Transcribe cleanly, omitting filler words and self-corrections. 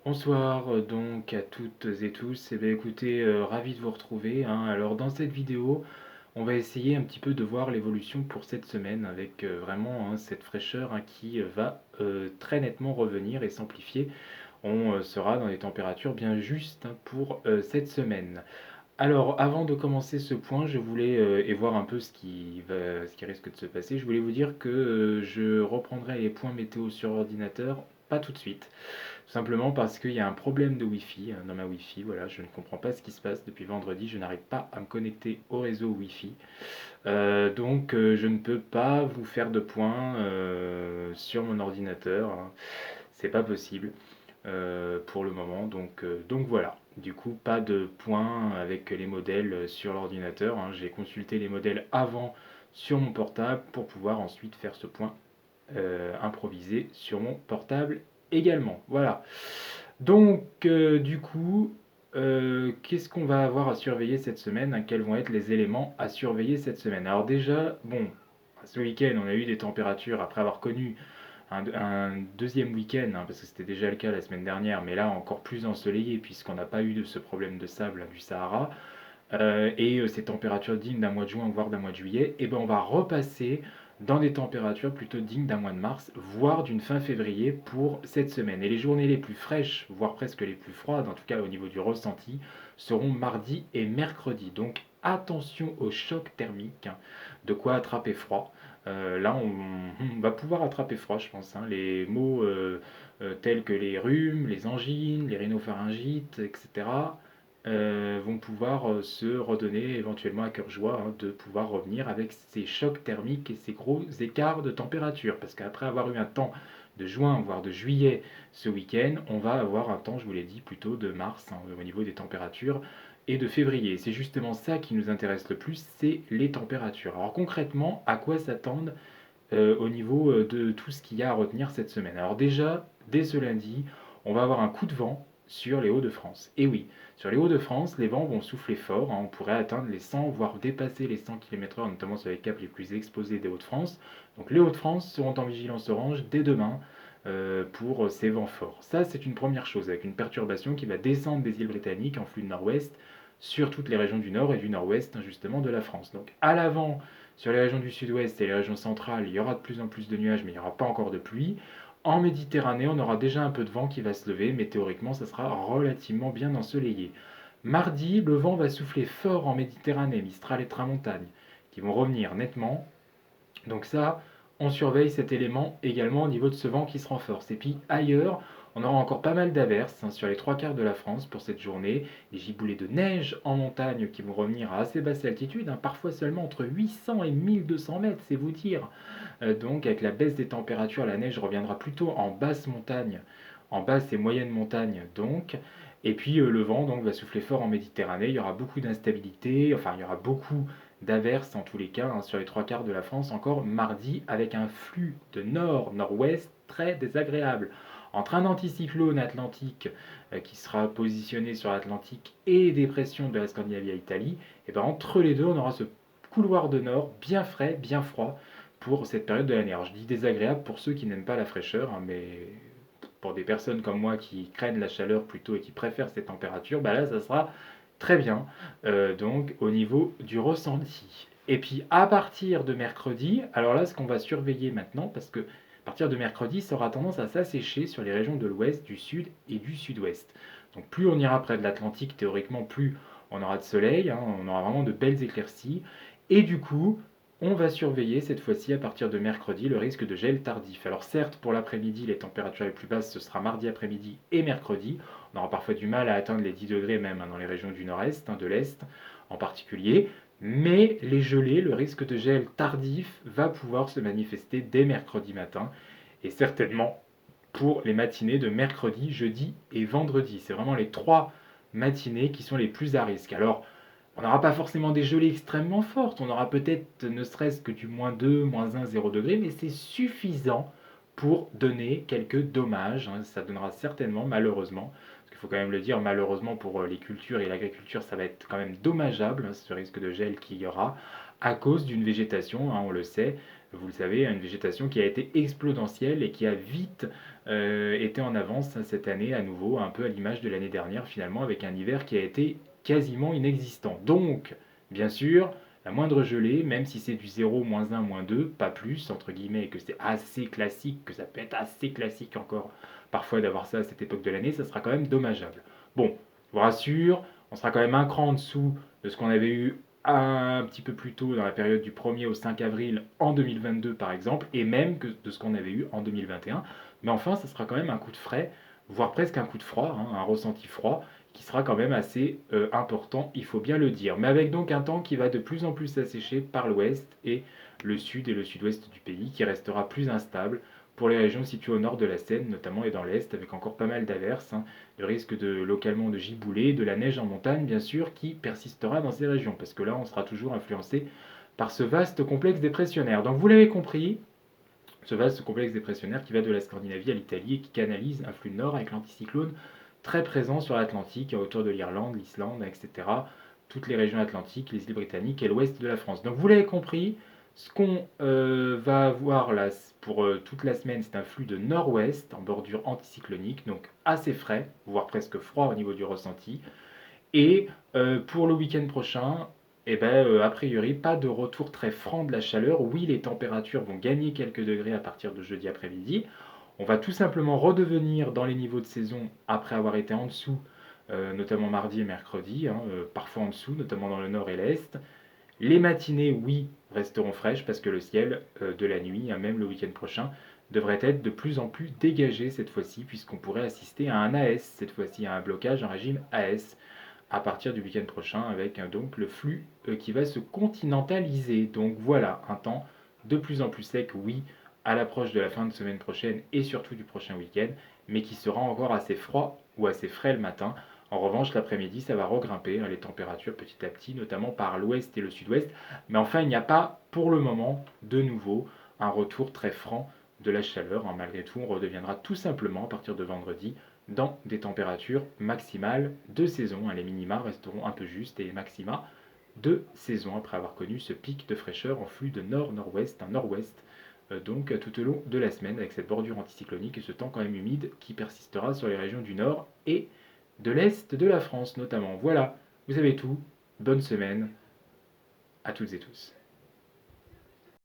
Bonsoir donc à toutes et tous. Écoutez, ravi de vous retrouver, hein. Alors dans cette vidéo, on va essayer un petit peu de voir l'évolution pour cette semaine avec vraiment, hein, cette fraîcheur, hein, qui va très nettement revenir et s'amplifier. On sera dans des températures bien justes, hein, pour cette semaine. Alors avant de commencer ce point, je voulais et voir un peu ce qui risque de se passer. Je voulais vous dire que je reprendrai les points météo sur ordinateur, pas tout de suite. Tout simplement parce qu'il y a un problème de Wi-Fi dans ma Wi-Fi. Voilà, je ne comprends pas ce qui se passe depuis vendredi. Je n'arrive pas à me connecter au réseau Wi-Fi. Donc, je ne peux pas vous faire de points sur mon ordinateur, hein. C'est pas possible pour le moment. Donc voilà. Du coup, pas de points avec les modèles sur l'ordinateur, hein. J'ai consulté les modèles avant sur mon portable pour pouvoir ensuite faire ce point improvisé sur mon portable également. Voilà. Donc, du coup, qu'est-ce qu'on va avoir à surveiller cette semaine, hein? Quels vont être les éléments à surveiller cette semaine? Alors déjà, bon, ce week-end, on a eu des températures, après avoir connu un deuxième week-end, hein, parce que c'était déjà le cas la semaine dernière, mais là encore plus ensoleillé, puisqu'on n'a pas eu de ce problème de sable, hein, du Sahara, et ces températures dignes d'un mois de juin, voire d'un mois de juillet, et ben on va repasser dans des températures plutôt dignes d'un mois de mars, voire d'une fin février pour cette semaine. Et les journées les plus fraîches, voire presque les plus froides, en tout cas au niveau du ressenti, seront mardi et mercredi. Donc attention au choc thermique, hein, de quoi attraper froid. Là, on va pouvoir attraper froid, je pense, hein. Les mots tels que les rhumes, les angines, les rhinopharyngites, etc., vont pouvoir se redonner éventuellement à cœur joie, hein, de pouvoir revenir avec ces chocs thermiques et ces gros écarts de température. Parce qu'après avoir eu un temps de juin, voire de juillet ce week-end, on va avoir un temps, je vous l'ai dit, plutôt de mars, hein, au niveau des températures, et de février. C'est justement ça qui nous intéresse le plus, c'est les températures. Alors concrètement, à quoi s'attendre au niveau de tout ce qu'il y a à retenir cette semaine? Alors déjà, dès ce lundi, on va avoir un coup de vent sur les Hauts-de-France. Et oui, sur les Hauts-de-France, les vents vont souffler fort, hein. On pourrait atteindre les 100, voire dépasser les 100 km/h, notamment sur les caps les plus exposés des Hauts-de-France. Donc les Hauts-de-France seront en vigilance orange dès demain pour ces vents forts. Ça, c'est une première chose, avec une perturbation qui va descendre des îles britanniques en flux de nord-ouest sur toutes les régions du nord et du nord-ouest, hein, justement, de la France. Donc à l'avant, sur les régions du sud-ouest et les régions centrales, il y aura de plus en plus de nuages, mais il n'y aura pas encore de pluie. En Méditerranée, on aura déjà un peu de vent qui va se lever, mais théoriquement, ça sera relativement bien ensoleillé. Mardi, le vent va souffler fort en Méditerranée, Mistral et Tramontagne, qui vont revenir nettement. Donc ça, on surveille cet élément également au niveau de ce vent qui se renforce. Et puis ailleurs, on aura encore pas mal d'averses, hein, sur les trois quarts de la France pour cette journée. Des giboulées de neige en montagne qui vont revenir à assez basse altitude, hein, parfois seulement entre 800 et 1200 mètres, c'est vous dire. Donc avec la baisse des températures, la neige reviendra plutôt en basse montagne, en basse et moyenne montagne donc. Et puis le vent donc va souffler fort en Méditerranée. Il y aura beaucoup d'instabilité, enfin il y aura beaucoup d'averses en tous les cas, hein, sur les trois quarts de la France encore mardi, avec un flux de nord-nord-ouest très désagréable. Entre un anticyclone atlantique qui sera positionné sur l'Atlantique et des pressions de la Scandinavie à l'Italie, et ben entre les deux, on aura ce couloir de nord bien frais, bien froid pour cette période de l'année. Alors je dis désagréable pour ceux qui n'aiment pas la fraîcheur, hein, mais pour des personnes comme moi qui craignent la chaleur plutôt et qui préfèrent ces températures, bah là ça sera très bien, donc au niveau du ressenti. Et puis à partir de mercredi, alors là ce qu'on va surveiller maintenant, parce que à partir de mercredi, ça aura tendance à s'assécher sur les régions de l'ouest, du sud et du sud-ouest. Donc plus on ira près de l'Atlantique, théoriquement, plus on aura de soleil, hein, on aura vraiment de belles éclaircies. Et du coup, on va surveiller cette fois-ci à partir de mercredi le risque de gel tardif. Alors certes, pour l'après-midi, les températures les plus basses, ce sera mardi après-midi et mercredi. On aura parfois du mal à atteindre les 10 degrés même, hein, dans les régions du nord-est, hein, de l'est en particulier. Mais les gelées, le risque de gel tardif va pouvoir se manifester dès mercredi matin et certainement pour les matinées de mercredi, jeudi et vendredi. C'est vraiment les trois matinées qui sont les plus à risque. Alors, on n'aura pas forcément des gelées extrêmement fortes, on aura peut-être ne serait-ce que du -2, -1, 0 degré, mais c'est suffisant pour donner quelques dommages, hein. Ça donnera certainement, malheureusement, parce qu'il faut quand même le dire, malheureusement pour les cultures et l'agriculture, ça va être quand même dommageable, hein, ce risque de gel qu'il y aura, à cause d'une végétation, hein, on le sait, vous le savez, une végétation qui a été exponentielle et qui a vite était en avance cette année à nouveau, un peu à l'image de l'année dernière finalement, avec un hiver qui a été quasiment inexistant. Donc, bien sûr, la moindre gelée, même si c'est du 0, -1, -2, pas plus, entre guillemets, et que c'est assez classique, que ça peut être assez classique encore parfois d'avoir ça à cette époque de l'année, ça sera quand même dommageable. Bon, je vous rassure, on sera quand même un cran en dessous de ce qu'on avait eu un petit peu plus tôt dans la période du 1er au 5 avril en 2022 par exemple, et même que de ce qu'on avait eu en 2021. Mais enfin, ça sera quand même un coup de frais, voire presque un coup de froid, hein, un ressenti froid, qui sera quand même assez important, il faut bien le dire. Mais avec donc un temps qui va de plus en plus s'assécher par l'ouest et le sud et le sud-ouest du pays, qui restera plus instable pour les régions situées au nord de la Seine, notamment et dans l'est, avec encore pas mal d'averses, hein, le risque de localement de giboulées, de la neige en montagne, bien sûr, qui persistera dans ces régions, parce que là, on sera toujours influencé par ce vaste complexe dépressionnaire. Donc vous l'avez compris, ce vaste complexe dépressionnaire qui va de la Scandinavie à l'Italie et qui canalise un flux nord avec l'anticyclone très présent sur l'Atlantique, autour de l'Irlande, l'Islande, etc. Toutes les régions atlantiques, les îles britanniques et l'ouest de la France. Donc vous l'avez compris, ce qu'on va avoir là pour toute la semaine, c'est un flux de nord-ouest en bordure anticyclonique, donc assez frais, voire presque froid au niveau du ressenti. Et pour le week-end prochain, eh ben, a priori, pas de retour très franc de la chaleur. Oui, les températures vont gagner quelques degrés à partir de jeudi après-midi. On va tout simplement redevenir dans les niveaux de saison après avoir été en dessous, notamment mardi et mercredi, hein, parfois en dessous, notamment dans le nord et l'est. Les matinées, oui, resteront fraîches parce que le ciel de la nuit, hein, même le week-end prochain, devrait être de plus en plus dégagé cette fois-ci, puisqu'on pourrait assister à un AS, cette fois-ci à un blocage, un régime AS à partir du week-end prochain avec donc le flux qui va se continentaliser. Donc voilà, un temps de plus en plus sec, oui, à l'approche de la fin de semaine prochaine et surtout du prochain week-end, mais qui sera encore assez froid ou assez frais le matin. En revanche, l'après-midi, ça va regrimper, hein, les températures petit à petit, notamment par l'ouest et le sud-ouest. Mais enfin, il n'y a pas pour le moment, de nouveau, un retour très franc de la chaleur. Hein. Malgré tout, on redeviendra tout simplement, à partir de vendredi, dans des températures maximales de saison. Les minima resteront un peu justes et les maxima de saison après avoir connu ce pic de fraîcheur en flux de nord-nord-ouest, un nord-ouest donc tout au long de la semaine avec cette bordure anticyclonique et ce temps quand même humide qui persistera sur les régions du nord et de l'est de la France notamment. Voilà, vous avez tout. Bonne semaine à toutes et tous.